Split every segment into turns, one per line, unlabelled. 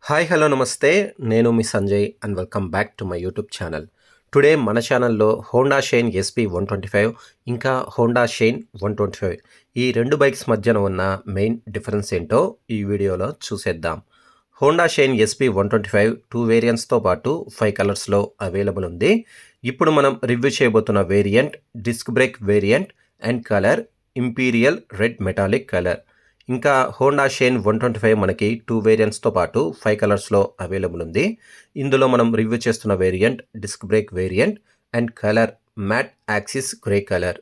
Hi hello నమస్తే. నేను మీ Sanjay and welcome back to my YouTube channel. Today మన ఛానల్‌లో హోండా షైన్ ఎస్‌పీ 125 ఇంకా హోండా షైన్ 125 ఈ 2 బైక్స్ మధ్యన ఉన్న మెయిన్ డిఫరెన్స్ ఏంటో ఈ వీడియోలో చూసేద్దాం. హోండా షైన్ ఎస్‌పీ 125 2 వేరియంట్స్‌తో పాటు 5 కలర్స్‌లో అవైలబుల్ ఉంది. ఇప్పుడు మనం రివ్యూ చేయబోతున్న variant disc brake variant and colour imperial red metallic colour. ఇంకా హోండా షైన్ 125 మనకి 2 వేరియంట్స్‌తో పాటు 5 కలర్స్‌లో అవైలబుల్ ఉంది. ఇందులో మనం రివ్యూ చేస్తున్న variant disc brake variant and colour matte axis grey colour.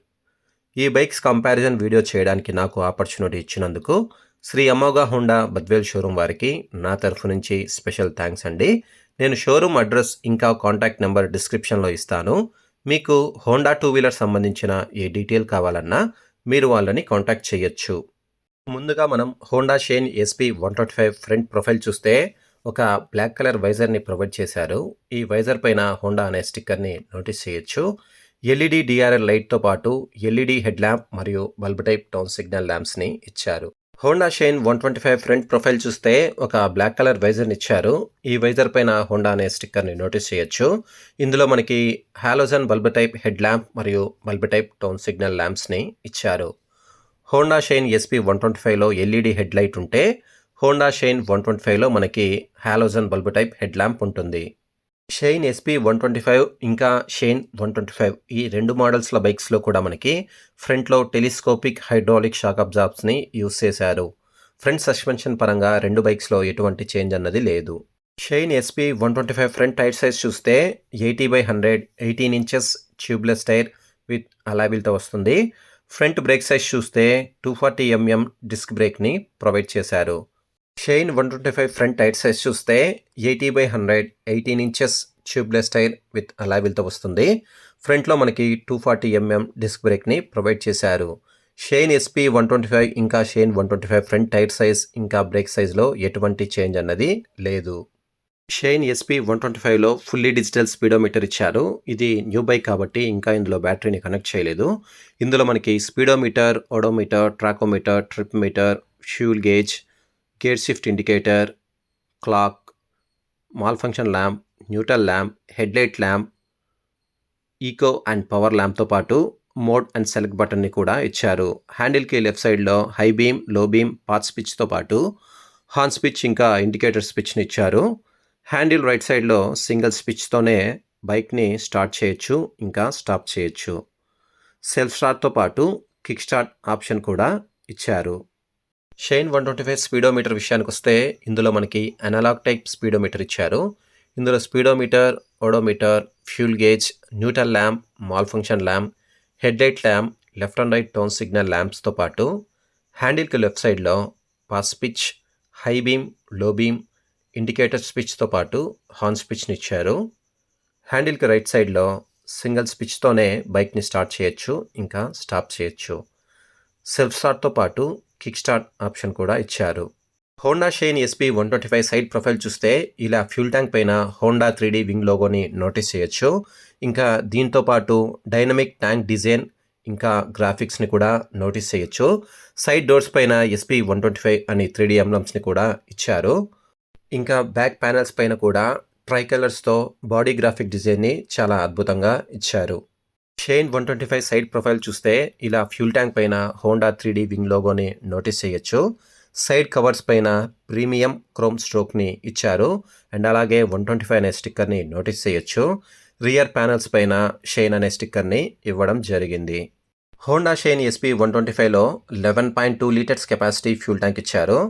ఈ బైక్స్ కంపారిజన్ వీడియో చేయడానికి నాకు ఆపర్చునిటీ ఇచ్చినందుకు శ్రీ అమోఘ హోండా బద్వేల్ షోరూమ్ వారికి నా తరఫు నుంచి స్పెషల్ థ్యాంక్స్ అండి. నేను షోరూమ్ అడ్రస్ ఇంకా కాంటాక్ట్ నెంబర్ డిస్క్రిప్షన్‌లో ఇస్తాను. మీకు హోండా టూ వీలర్ సంబంధించిన ఏ డీటెయిల్ కావాలన్నా మీరు వాళ్ళని కాంటాక్ట్ చేయొచ్చు. ముందుగా మనం Honda Shine SP 125 front profile చూస్తే ఒక బ్లాక్ కలర్ వైజర్‌ని ప్రొవైడ్ చేశారు. ఈ వైజర్ పైన హోండా అనే స్టిక్కర్‌ని నోటీస్ చేయొచ్చు. ఎల్ఈడి డిఆర్ఎల్ లైట్‌తో పాటు ఎల్ఈడి హెడ్ ల్యాంప్ మరియు బల్బ్ టైప్ టర్న్ సిగ్నల్ ల్యాంప్స్‌ని ఇచ్చారు. హోండా షైన్ 125 ఫ్రంట్ ప్రొఫైల్ చూస్తే ఒక బ్లాక్ కలర్ వైజర్‌ని ఇచ్చారు. ఈ వైజర్ పైన హోండా అనే స్టిక్కర్‌ని నోటీస్ చేయొచ్చు. ఇందులో మనకి halogen bulb type head lamp మరియు బల్బ్ టైప్ టర్న్ సిగ్నల్ ల్యాంప్స్‌ని ఇచ్చారు. హోండా షైన్ ఎస్‌పీ 125లో ఎల్ఈడి హెడ్ లైట్ ఉంటే హోండా షైన్ 125లో మనకి halogen bulb type head lamp ఉంటుంది. షైన్ ఎస్‌పీ 125 ఇంకా షైన్ 125 ఈ 2 మోడల్స్‌ల బైక్స్‌లో కూడా మనకి ఫ్రంట్‌లో టెలిస్కోపిక్ హైడ్రాలిక్ షాక్ అబ్జార్బర్స్‌ని యూజ్ చేశారు. ఫ్రంట్ సస్పెన్షన్ పరంగా 2 బైక్స్‌లో ఎటువంటి చేంజ్ అన్నది లేదు. Shine SP 125 front tyre size చూస్తే 80/100 18 inches tubeless tyre with alloy వీల్‌తో వస్తుంది. ఫ్రంట్ బ్రేక్ సైజ్ చూస్తే 240 డిస్క్ బ్రేక్ని ప్రొవైడ్ చేశారు. షైన్ 125 ఫ్రంట్ టైర్ సైజ్ చూస్తే 80/100 18 inches tubeless tyre with alloy వీల్‌తో వస్తుంది. ఫ్రంట్లో మనకి 240 డిస్క్ బ్రేక్ని ప్రొవైడ్ చేశారు. షైన్ ఎస్‌పీ 125 ఇంకా షైన్ 125 ఫ్రంట్ టైర్ సైజ్ ఇంకా బ్రేక్ సైజ్లో ఎటువంటి చేంజ్ అన్నది లేదు. షైన్ ఎస్‌పీ 125లో ఫుల్లీ డిజిటల్ స్పీడోమీటర్ ఇచ్చారు. ఇది న్యూ బైక్ కాబట్టి ఇంకా ఇందులో బ్యాటరీని కనెక్ట్ చేయలేదు. ఇందులో మనకి speedometer, odometer, tachometer, trip meter, fuel gauge, gear shift indicator, clock, malfunction lamp, neutral lamp, headlight lamp, eco and power ల్యాంప్తో పాటు మోడ్ అండ్ సెలెక్ట్ బటన్ని కూడా ఇచ్చారు. హ్యాండిల్కి లెఫ్ట్ సైడ్లో high beam, low beam, pass స్విచ్తో పాటు హార్న్ స్విచ్ ఇంకా ఇండికేటర్ స్విచ్ని ఇచ్చారు. హ్యాండిల్ రైట్ సైడ్లో సింగిల్ స్విచ్తోనే బైక్ని స్టార్ట్ చేయొచ్చు ఇంకా స్టాప్ చేయొచ్చు. సెల్ఫ్ స్టార్ట్తో పాటు కిక్ స్టార్ట్ ఆప్షన్ కూడా ఇచ్చారు. షైన్ 125 స్పీడోమీటర్ విషయానికి వస్తే ఇందులో మనకి అనలాగ్ టైప్ స్పీడోమీటర్ ఇచ్చారు. ఇందులో speedometer, odometer, fuel gauge, neutral lamp, malfunction lamp, headlight lamp, left and right turn signal ల్యాంప్స్తో పాటు హ్యాండిల్కి లెఫ్ట్ సైడ్లో pass switch, high beam, low beam, indicator స్విచ్తో పాటు హార్న్ స్విచ్ని ఇచ్చారు. హ్యాండిల్కి రైట్ సైడ్లో సింగిల్ స్విచ్తోనే బైక్ని స్టార్ట్ చేయొచ్చు ఇంకా స్టాప్ చేయొచ్చు. సెల్ఫ్ స్టార్ట్తో పాటు కిక్ స్టార్ట్ ఆప్షన్ కూడా ఇచ్చారు. Honda Shine SP 125 side profile చూస్తే ఇలా ఫ్యూల్ ట్యాంక్ పైన హోండా 3D వింగ్ లోగోని నోటీస్ చేయొచ్చు. ఇంకా దీంతో పాటు డైనమిక్ ట్యాంక్ డిజైన్ ఇంకా గ్రాఫిక్స్ని కూడా నోటీస్ చేయొచ్చు. సైడ్ డోర్స్ పైన ఎస్‌పీ 125 అని 3D ఎంబ్లమ్స్ని కూడా ఇచ్చారు. ఇంకా బ్యాక్ ప్యానెల్స్ పైన కూడా ట్రై కలర్స్తో బాడీ గ్రాఫిక్ డిజైన్ని చాలా అద్భుతంగా ఇచ్చారు. షైన్ 125 సైడ్ ప్రొఫైల్ చూస్తే ఇలా ఫ్యూల్ ట్యాంక్ పైన హోండా 3D వింగ్ లోగోని నోటీస్ చేయొచ్చు. సైడ్ కవర్స్ పైన ప్రీమియం క్రోమ్ స్ట్రోక్ని ఇచ్చారు అండ్ అలాగే 125 అనే స్టిక్కర్ని నోటీస్ చేయొచ్చు. రియర్ ప్యానెల్స్ పైన షైన్ అనే స్టిక్కర్ని ఇవ్వడం జరిగింది. హోండా షైన్ ఎస్‌పీ 125లో 11.2 లీటర్స్ కెపాసిటీ ఫ్యూల్ ట్యాంక్ ఇచ్చారు.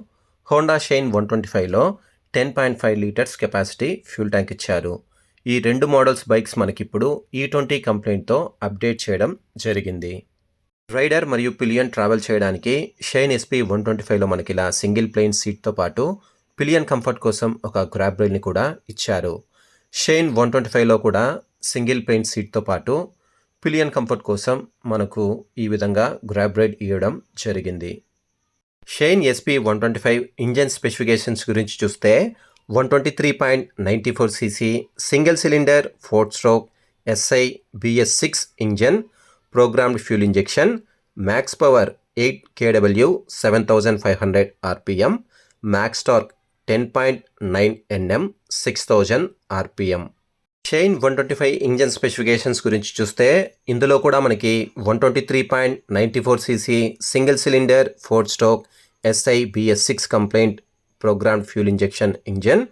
హోండా షైన్ 125లో 10.5 లీటర్స్ కెపాసిటీ ఫ్యూల్ ట్యాంక్ ఇచ్చారు. ఈ 2 మోడల్స్ బైక్స్ మనకిప్పుడు E20 కంప్లైంట్తో అప్డేట్ చేయడం జరిగింది. రైడర్ మరియు పిలియన్ ట్రావెల్ చేయడానికి షైన్ ఎస్‌పీ 125లో మనకి ఇలా సింగిల్ ప్లెయిన్ సీట్తో పాటు పిలియన్ కంఫర్ట్ కోసం ఒక గ్రాబ్ రైల్ని కూడా ఇచ్చారు. షైన్ 125లో కూడా సింగిల్ ప్లెయిన్ సీట్తో పాటు పిలియన్ కంఫర్ట్ కోసం మనకు ఈ విధంగా గ్రాబ్ రైల్ ఇవ్వడం జరిగింది. షైన్ ఎస్‌పీ 125 ఇంజన్ స్పెసిఫికేషన్స్ గురించి చూస్తే 123.94 cc single cylinder 4 stroke SI BS6 engine, programmed fuel injection, max power 8 kW 7500 RPM, max torque 10.9 Nm 6000 RPM. Shine 125 engine specifications గురించి చూస్తే ఇందులో కూడా మనకి 123.94 cc single cylinder 4 stroke SI BS6 complaint programmed fuel injection engine,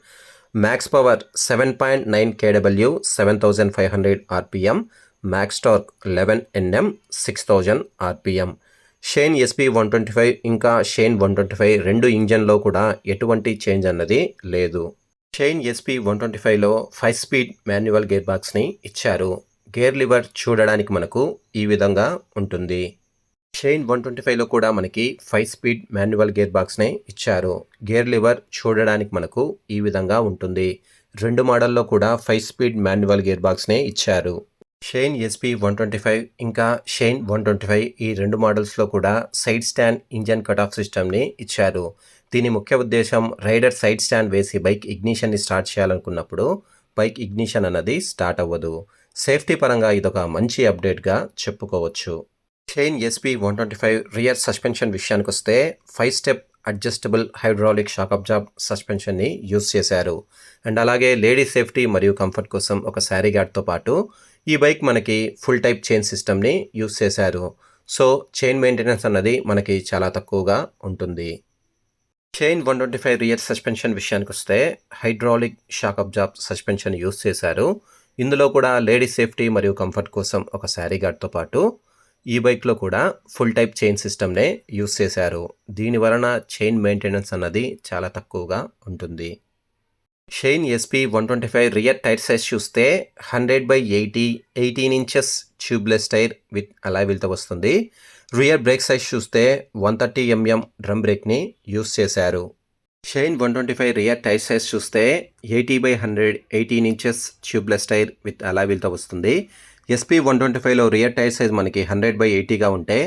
max power 7.9 kW 7500 RPM, max torque 11 Nm 6000 RPM. Shine SP 125 ఇంకా shine 125 రెండు ఇంజన్లో కూడా ఎటువంటి change అన్నది లేదు. Shine SP 125లో 5 speed manual gear బాక్స్ని ఇచ్చారు. గేర్ లివర్ చూడడానికి మనకు ఈ విధంగా ఉంటుంది. షైన్ 125లో కూడా మనకి 5 స్పీడ్ మాన్యువల్ గేర్ బాక్స్నే ఇచ్చారు. గేర్ లివర్ చూడడానికి మనకు ఈ విధంగా ఉంటుంది. రెండు మోడల్లో కూడా 5 స్పీడ్ మాన్యువల్ గేర్ బాక్స్నే ఇచ్చారు. షైన్ SP 125 ఇంకా షైన్ 125 ఈ రెండు మోడల్స్లో కూడా side stand engine cut off సిస్టమ్ని ఇచ్చారు. దీని ముఖ్య ఉద్దేశం రైడర్ సైడ్ స్టాండ్ వేసి బైక్ ఇగ్నిషన్ని స్టార్ట్ చేయాలనుకున్నప్పుడు బైక్ ఇగ్నిషన్ అన్నది స్టార్ట్ అవ్వదు. సేఫ్టీ పరంగా ఇదొక మంచి అప్డేట్గా చెప్పుకోవచ్చు. షైన్ SP 125 రియర్ సస్పెన్షన్ విషయానికి వస్తే 5 step adjustable hydraulic shock absorb సస్పెన్షన్ని యూస్ చేశారు. అండ్ అలాగే లేడీ సేఫ్టీ మరియు కంఫర్ట్ కోసం ఒక శారీ గార్డ్తో పాటు ఈ బైక్ మనకి ఫుల్ టైప్ చైన్ సిస్టమ్ని యూస్ చేశారు. సో చైన్ మెయింటెనెన్స్ అన్నది మనకి చాలా తక్కువగా ఉంటుంది. షైన్ 125 రియర్ సస్పెన్షన్ విషయానికి వస్తే hydraulic shock absorb suspension use చేశారు. ఇందులో కూడా లేడీ సేఫ్టీ మరియు కంఫర్ట్ కోసం ఒక శారీ గార్డ్తో పాటు ఈ బైక్లో కూడా ఫుల్ టైప్ చైన్ సిస్టమ్నే యూస్ చేశారు. దీని వలన చైన్ మెయింటెనెన్స్ అన్నది చాలా తక్కువగా ఉంటుంది. Shine SP 125 rear tyre size చూస్తే 100/80 18 inches tubeless tyre with alloy వీల్తో వస్తుంది. రియర్ బ్రేక్ సైజ్ చూస్తే 130 mm డ్రమ్ బ్రేక్ని యూస్ చేశారు. షైన్ 125 రియర్ టైర్ సైజ్ చూస్తే 80/100 18 inches tubeless tyre with alloy వీల్తో వస్తుంది. SP 125లో రియర్ టైర్ సైజ్ మనకి 100/80గా ఉంటే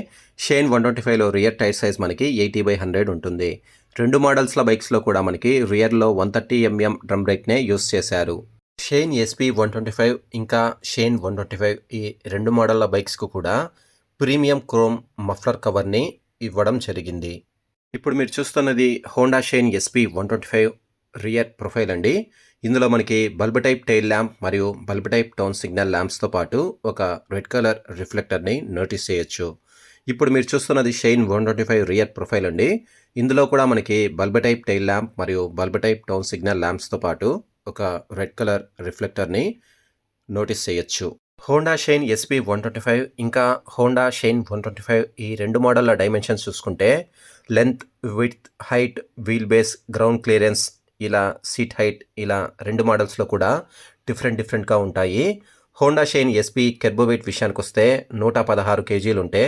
షైన్ 125లో రియర్ టైర్ సైజ్ మనకి 80/100 ఉంటుంది. రెండు మోడల్స్ల బైక్స్లో కూడా మనకి రియర్లో 130 mm డ్రమ్ బ్రేక్నే యూస్ చేశారు. షైన్ SP 125 ఇంకా షైన్ 125 ఈ రెండు మోడళ్ల బైక్స్కు కూడా ప్రీమియం క్రోమ్ మఫ్లర్ కవర్ని ఇవ్వడం జరిగింది. ఇప్పుడు మీరు చూస్తున్నది Honda Shine SP 125 rear profile అండి. ఇందులో మనకి బల్బ్ టైప్ టైల్ ల్యాంప్ మరియు బల్బ్ టైప్ టౌన్ సిగ్నల్ ల్యాంప్స్తో పాటు ఒక రెడ్ కలర్ రిఫ్లెక్టర్ని నోటీస్ చేయొచ్చు. ఇప్పుడు మీరు చూస్తున్నది షైన్ 125 రియర్ ప్రొఫైల్ అండి. ఇందులో కూడా మనకి బల్బ్ టైప్ టైల్ ల్యాంప్ మరియు బల్బ్ టైప్ టౌన్ సిగ్నల్ ల్యాంప్స్తో పాటు ఒక రెడ్ కలర్ రిఫ్లెక్టర్ని నోటీస్ చేయొచ్చు. హోండా షైన్ SP 125 ఇంకా హోండా షైన్ 125 ఈ రెండు మోడళ్ల డైమెన్షన్స్ చూసుకుంటే length, width, height, wheel base, ground clearance, ఇలా సీట్ హైట్, ఇలా రెండు మోడల్స్లో కూడా డిఫరెంట్గా ఉంటాయి. Honda Shine SP kerb weight విషయానికి వస్తే 116 kgలు ఉంటే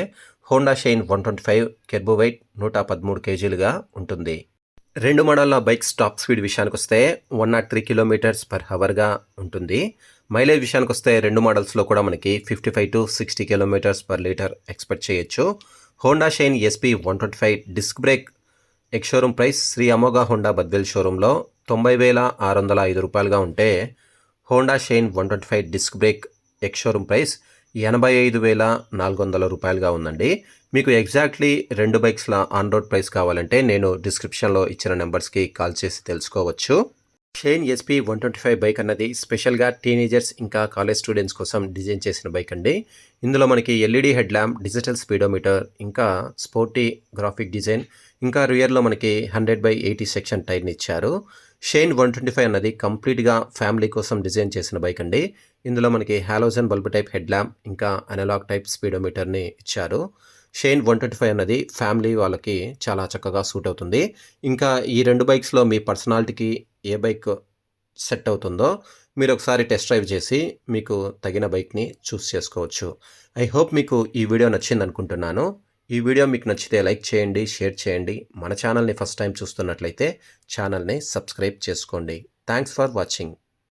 హోండా షైన్ 125 కెర్బో వెయిట్ 113 kgలుగా ఉంటుంది. రెండు మోడళ్ల బైక్స్ టాప్ స్పీడ్ విషయానికి వస్తే 103 km/hగా ఉంటుంది. మైలేజ్ విషయానికి వస్తే రెండు మోడల్స్లో కూడా మనకి 55 to 60 km/L ఎక్స్పెక్ట్ చేయొచ్చు. Honda Shine SP 125 disc brake ex showroom price Shri Amogha Honda Badvel షోరూంలో 90,605 రూపాయలుగా ఉంటే Honda Shine 125 disc brake ex showroom price 85,400 రూపాయలుగా ఉందండి. మీకు ఎగ్జాక్ట్లీ రెండు బైక్స్ల ఆన్ రోడ్ ప్రైస్ కావాలంటే నేను డిస్క్రిప్షన్లో ఇచ్చిన నెంబర్స్కి కాల్ చేసి తెలుసుకోవచ్చు. షైన్ SP 125 బైక్ అన్నది స్పెషల్గా టీనేజర్స్ ఇంకా కాలేజ్ స్టూడెంట్స్ కోసం డిజైన్ చేసిన బైక్ అండి. ఇందులో మనకి LED head lamp, digital speedometer, ఇంకా స్పోర్టీ గ్రాఫిక్ డిజైన్, ఇంకా రియర్లో మనకి 100/80 సెక్షన్ టైర్ని ఇచ్చారు. షైన్ 125 అన్నది కంప్లీట్గా ఫ్యామిలీ కోసం డిజైన్ చేసిన బైక్ అండి. ఇందులో మనకి halogen bulb type head lamp ఇంకా అనలాగ్ టైప్ స్పీడోమీటర్ని ఇచ్చారు. షైన్ 125 అన్నది ఫ్యామిలీ వాళ్ళకి చాలా చక్కగా సూట్ అవుతుంది. ఇంకా ఈ రెండు బైక్స్లో మీ పర్సనాలిటీకి ఏ బైక్ సెట్ అవుతుందో మీరు ఒకసారి టెస్ట్ డ్రైవ్ చేసి మీకు తగిన బైక్ని చూస్ చేసుకోవచ్చు. ఐ హోప్ మీకు ఈ వీడియో నచ్చింది అనుకుంటున్నాను. ఈ వీడియో మీకు నచ్చితే లైక్ చేయండి, షేర్ చేయండి. మన ఛానల్ని ఫస్ట్ టైం చూస్తున్నట్లయితే ఛానల్ని సబ్స్క్రైబ్ చేసుకోండి. Thanks for watching.